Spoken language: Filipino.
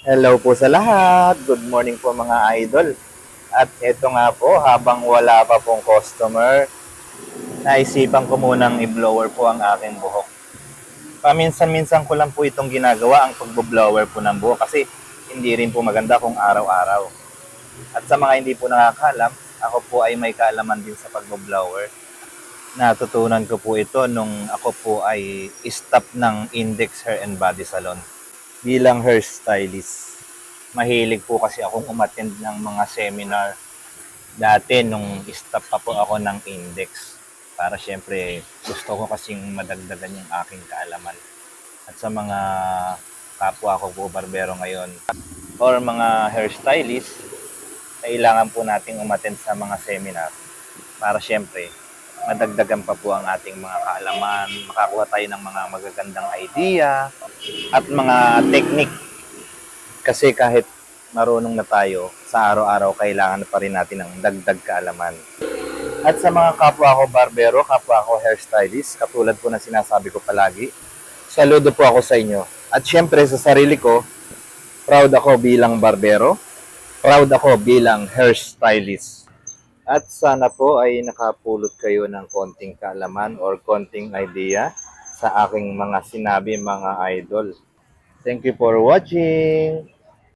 Hello po sa lahat. Good morning po mga idol. At ito nga po, habang wala pa pong customer, naisipan ko munang i-blower po ang aking buhok. Paminsan-minsan ko lang po itong ginagawa ang pagbo-blower po ng buhok kasi hindi rin po maganda kung araw-araw. At sa mga hindi po nakakaalam, ako po ay may kaalaman din sa pagbo-blower. Natutunan ko po ito nung ako po ay staff ng Index Hair and Body Salon bilang hairstylist. Mahilig po kasi akong umattend ng mga seminar dati nung staff pa po ako ng Index. Para syempre gusto ko kasing madagdagan yung aking kaalaman. At sa mga kapwa ko po barbero ngayon or mga hairstylist, kailangan po nating umattend sa mga seminar para syempre madagdagan pa po ang ating mga kaalaman, makakuha tayo ng mga magagandang idea at mga technique. Kasi kahit marunong na tayo, sa araw-araw kailangan pa rin natin ng dagdag kaalaman. At sa mga kapwa ko barbero, kapwa ko hairstylist, katulad po na sinasabi ko palagi, saludo po ako sa inyo. At syempre sa sarili ko, proud ako bilang barbero, proud ako bilang hairstylist. At sana po ay nakapulot kayo ng konting kaalaman or konting idea sa aking mga sinabi mga idol. Thank you for watching!